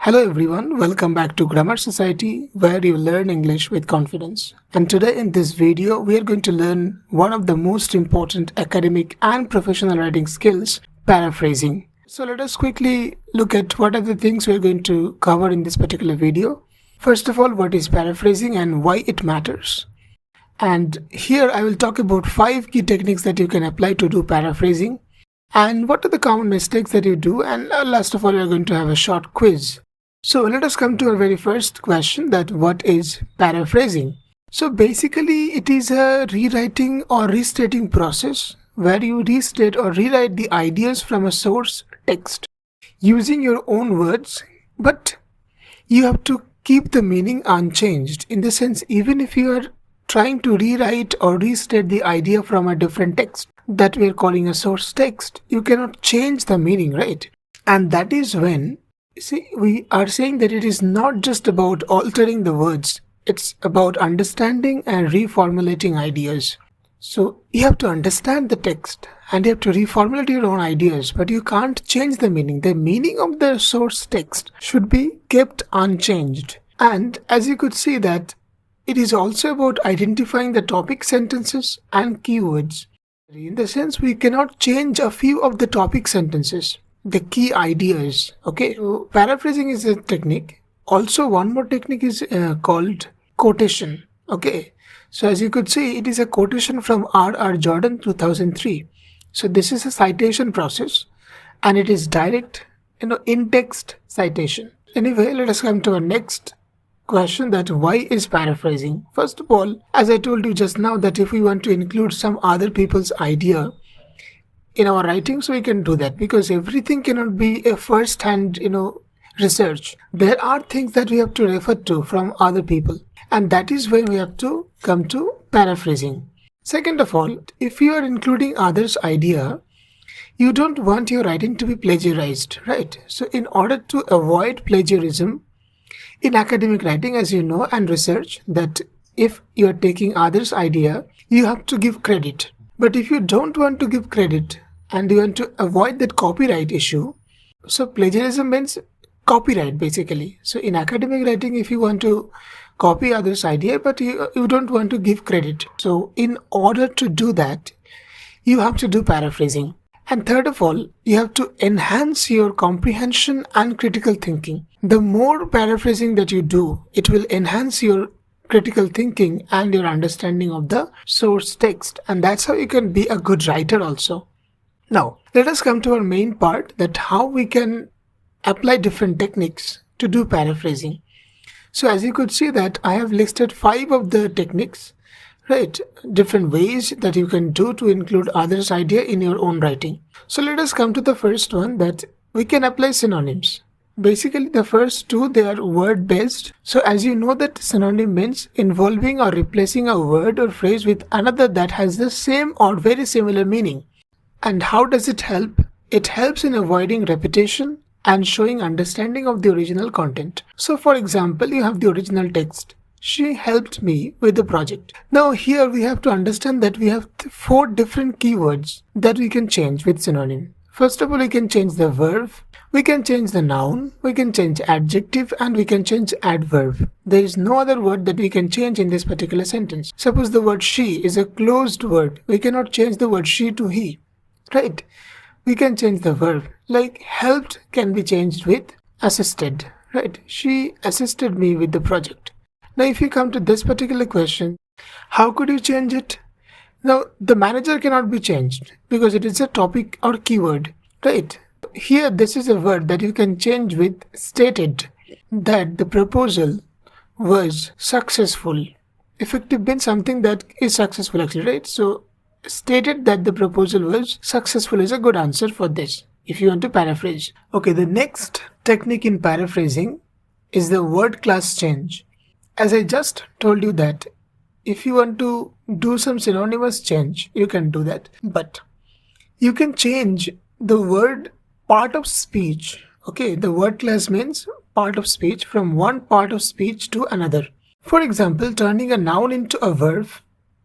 Hello everyone, welcome back to Grammar Society where you learn English with confidence. And today in this video we are going to learn one of the most important academic and professional writing skills, paraphrasing. So let us quickly look at what are the things we are going to cover in this particular video. First of all, what is paraphrasing and why it matters. And here I will talk about 5 key techniques that you can apply to do paraphrasing. And what are the common mistakes that you do, and last of all we are going to have a short quiz. So let us come to our very first question, that what is paraphrasing? So basically it is a rewriting or restating process where you restate or rewrite the ideas from a source text using your own words, but you have to keep the meaning unchanged. In the sense, even if you are trying to rewrite or restate the idea from a different text that we are calling a source text, you cannot change the meaning, right? And that is when we are saying that it is not just about altering the words, it's about understanding and reformulating ideas. So you have to understand the text and you have to reformulate your own ideas, but you can't change the meaning. The meaning of the source text should be kept unchanged. And as you could see that it is also about identifying the topic sentences and keywords. In the sense, we cannot change a few of the topic sentences, the key ideas. Okay, so paraphrasing is a technique. Also, one more technique is called quotation. Okay, so as you could see, it is a quotation from R. Jordan 2003. So this is a citation process and it is direct, in-text citation. Anyway, let us come to our next question, that why is paraphrasing? First of all, as I told you just now, that if we want to include some other people's idea in our writing, so we can do that, because everything cannot be a first-hand research. There are things that we have to refer to from other people, and that is when we have to come to paraphrasing. Second of all, if you are including others' idea, you don't want your writing to be plagiarized, right? So in order to avoid plagiarism in academic writing, as you know, and research, that if you are taking others' idea, you have to give credit. But if you don't want to give credit and you want to avoid that copyright issue, so plagiarism means copyright basically. So in academic writing, if you want to copy others' idea but you don't want to give credit, so in order to do that, you have to do paraphrasing. And third of all, you have to enhance your comprehension and critical thinking. The more paraphrasing that you do, it will enhance your critical thinking and your understanding of the source text. And that's how you can be a good writer also. Now, let us come to our main part, that how we can apply different techniques to do paraphrasing. So as you could see that I have listed 5 of the techniques, right? Different ways that you can do to include others' idea in your own writing. So let us come to the first one, that we can apply synonyms. Basically the first two, they are word based. So as you know that synonym means involving or replacing a word or phrase with another that has the same or very similar meaning. And how does it help? It helps in avoiding repetition and showing understanding of the original content. So for example, you have the original text. She helped me with the project. Now here we have to understand that we have 4 different keywords that we can change with synonym. First of all, we can change the verb, we can change the noun, we can change adjective, and we can change adverb. There is no other word that we can change in this particular sentence. Suppose the word she is a closed word. We cannot change the word she to he, right? We can change the verb, like helped can be changed with assisted, right? She assisted me with the project. Now if you come to this particular question, how could you change it? Now the manager cannot be changed because it is a topic or keyword, right? Here this is a word that you can change with stated, that the proposal was successful. Effective means something that is successful actually, right? So stated that the proposal was successful is a good answer for this, if you want to paraphrase. Okay, the next technique in paraphrasing is the word class change. As I just told you that if you want to do some synonymous change, you can do that. But you can change the word part of speech. Okay, the word class means part of speech, from one part of speech to another. For example, turning a noun into a verb,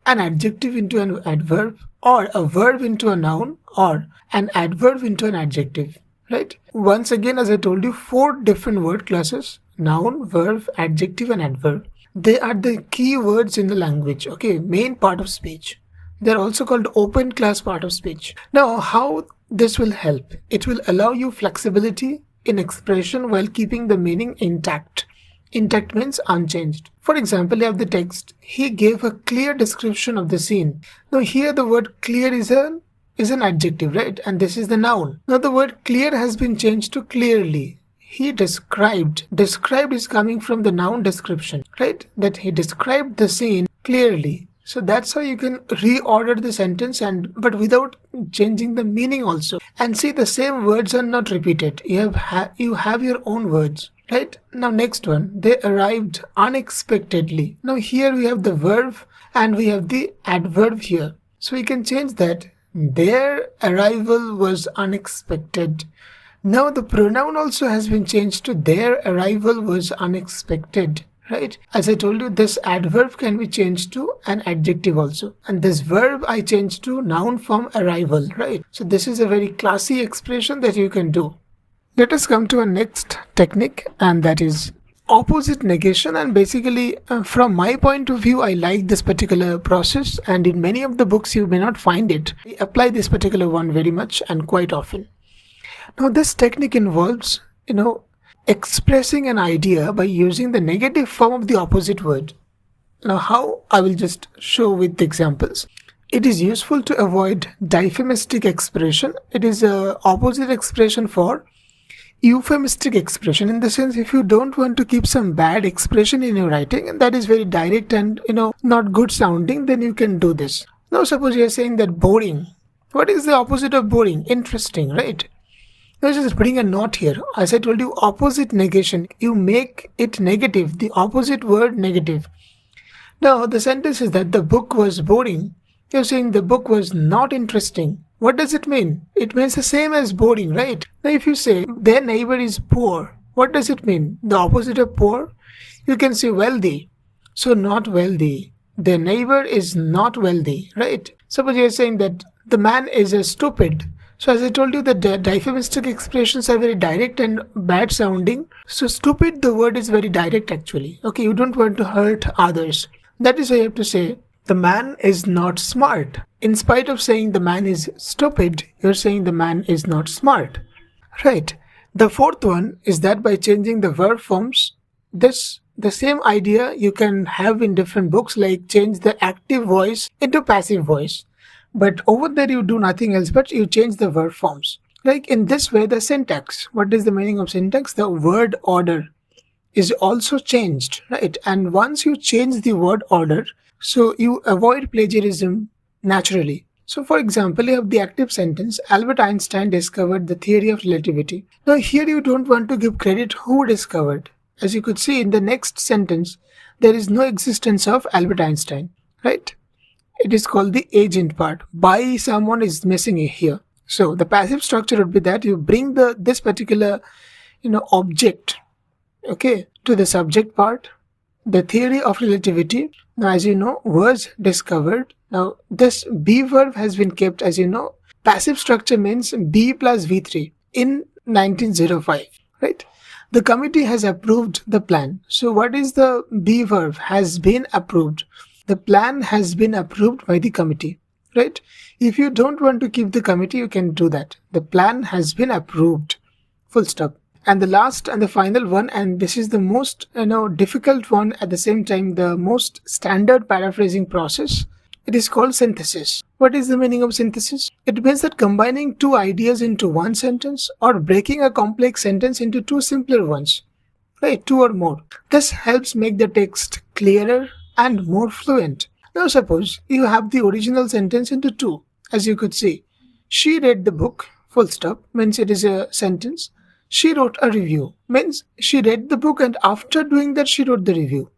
an adjective into an adverb, or a verb into a noun, or an adverb into an adjective. right? Once again, as I told you, 4 different word classes: noun, verb, adjective and adverb. They are the key words in the language, okay, main part of speech. They're also called open class part of speech. Now, how this will help? It will allow you flexibility in expression while keeping the meaning intact. Intact means unchanged. For example, you have the text, he gave a clear description of the scene. Now here the word clear is an adjective, right? And this is the noun. Now the word clear has been changed to clearly. He described. Described is coming from the noun description, right? That he described the scene clearly. So that's how you can reorder the sentence but without changing the meaning also. And see, the same words are not repeated. You have your own words. Right? Now next one, they arrived unexpectedly. Now here we have the verb and we have the adverb here. So we can change that. Their arrival was unexpected. Now the pronoun also has been changed to their arrival was unexpected. Right? As I told you, this adverb can be changed to an adjective also. And this verb I changed to noun form arrival. Right? So this is a very classy expression that you can do. Let us come to our next technique, and that is opposite negation. And basically, from my point of view, I like this particular process, and in many of the books you may not find it. I apply this particular one very much and quite often. Now this technique involves, expressing an idea by using the negative form of the opposite word. Now how? I will just show with examples. It is useful to avoid euphemistic expression. It is a opposite expression for euphemistic expression, in the sense if you don't want to keep some bad expression in your writing and that is very direct and not good sounding, then you can do this. Now suppose you are saying that boring. What is the opposite of boring? Interesting, right? Now just putting a note here. As I told you, opposite negation, you make it negative, the opposite word negative. Now the sentence is that the book was boring. You're saying the book was not interesting. What does it mean? It means the same as boring, right? Now if you say their neighbor is poor, what does it mean? The opposite of poor? You can say wealthy. So not wealthy. Their neighbor is not wealthy, right? Suppose you're saying that the man is a stupid. So as I told you, the euphemistic expressions are very direct and bad sounding. So stupid, the word is very direct actually. Okay, you don't want to hurt others. That is why you have to say the man is not smart. In spite of saying the man is stupid, you're saying the man is not smart. Right. The fourth one is that by changing the verb forms, the same idea you can have in different books, like change the active voice into passive voice. But over there you do nothing else but you change the verb forms. Like in this way, the syntax. What is the meaning of syntax? The word order is also changed, right? And once you change the word order, so you avoid plagiarism naturally. So for example, you have the active sentence, Albert Einstein discovered the theory of relativity. Now here you don't want to give credit who discovered. As you could see in the next sentence, there is no existence of Albert Einstein, right? It is called the agent part. By someone is missing here. So the passive structure would be that you bring this particular object, okay, to the subject part. The theory of relativity, now as you know, was discovered. Now this be verb has been kept. As you know, passive structure means be plus v3 in 1905, right? The committee has approved the plan. So what is the be verb? Has been approved. The plan has been approved by the committee, right? If you don't want to keep the committee, you can do that. The plan has been approved. Full stop. And the last and the final one, and this is the most difficult one, at the same time the most standard paraphrasing process. It is called synthesis. What is the meaning of synthesis? It means that combining two ideas into one sentence or breaking a complex sentence into two simpler ones, right? Two or more. This helps make the text clearer and more fluent. Now suppose you have the original sentence into two. As you could see, she read the book, full stop, means it is a sentence. She wrote a review, means she read the book and after doing that she wrote the review.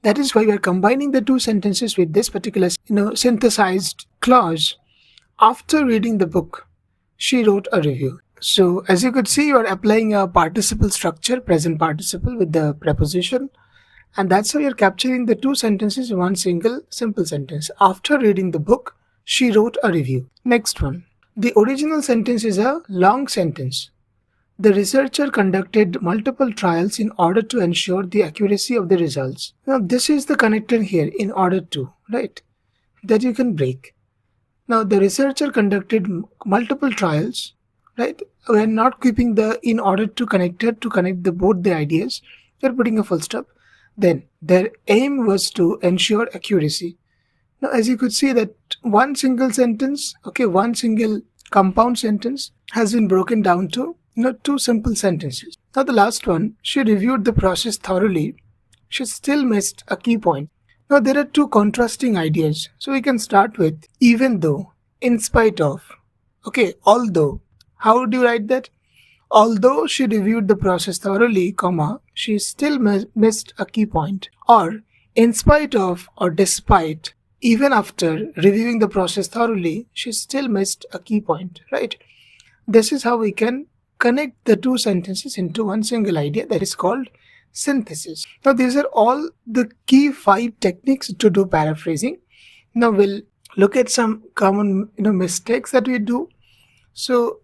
That is why we are combining the two sentences with this particular synthesized clause. After reading the book, she wrote a review. So as you could see, you are applying a participle structure, present participle with the preposition. And that's how you're capturing the two sentences in one single simple sentence. After reading the book, she wrote a review. Next one. The original sentence is a long sentence. The researcher conducted multiple trials in order to ensure the accuracy of the results. Now this is the connector here, in order to, right, that you can break. Now the researcher conducted multiple trials, right? We are not keeping the in order to connector to connect both the ideas. We are putting a full stop. Then their aim was to ensure accuracy. Now as you could see that one single sentence, okay, one single compound sentence has been broken down to two simple sentences. Now the last one, she reviewed the process thoroughly. She still missed a key point. Now there are two contrasting ideas. So we can start with even though, in spite of, okay, although. How do you write that? Although she reviewed the process thoroughly, comma, she still missed a key point. Or in spite of or despite, even after reviewing the process thoroughly, she still missed a key point, right? This is how we can connect the two sentences into one single idea, that is called synthesis. Now these are all the key 5 techniques to do paraphrasing. Now we'll look at some common mistakes that we do. So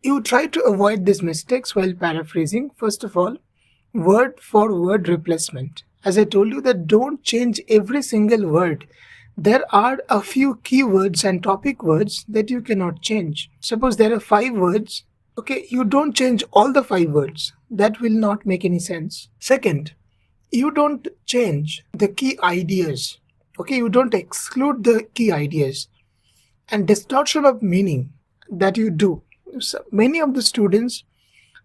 you try to avoid these mistakes while paraphrasing. First of all, word for word replacement. As I told you that don't change every single word. There are a few keywords and topic words that you cannot change. Suppose there are 5 words. Okay, you don't change all the 5 words. That will not make any sense. Second, you don't change the key ideas. Okay, you don't exclude the key ideas. And distortion of meaning that you do. So many of the students,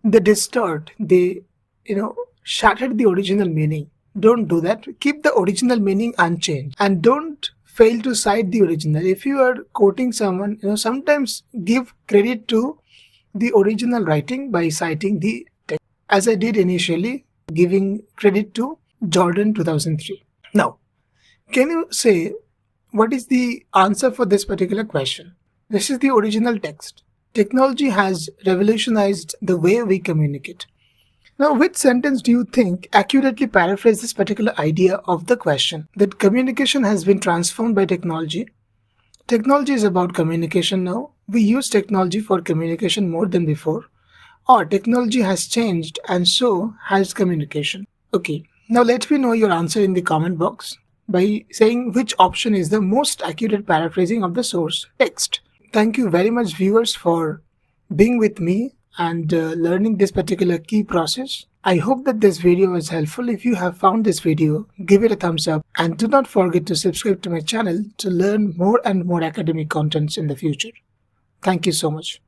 they distort, they shattered the original meaning. Don't do that. Keep the original meaning unchanged. And don't fail to cite the original. If you are quoting someone, sometimes give credit to the original writing by citing the text, as I did initially, giving credit to Jordan 2003. Now, can you say what is the answer for this particular question? This is the original text. Technology has revolutionized the way we communicate. Now, which sentence do you think accurately paraphrases this particular idea of the question? That communication has been transformed by technology. Technology is about communication now. We use technology for communication more than before. Or technology has changed and so has communication. Okay, now let me know your answer in the comment box by saying which option is the most accurate paraphrasing of the source text. Thank you very much, viewers, for being with me and learning this particular key process. I hope that this video was helpful. If you have found this video, give it a thumbs up and do not forget to subscribe to my channel to learn more and more academic contents in the future. Thank you so much.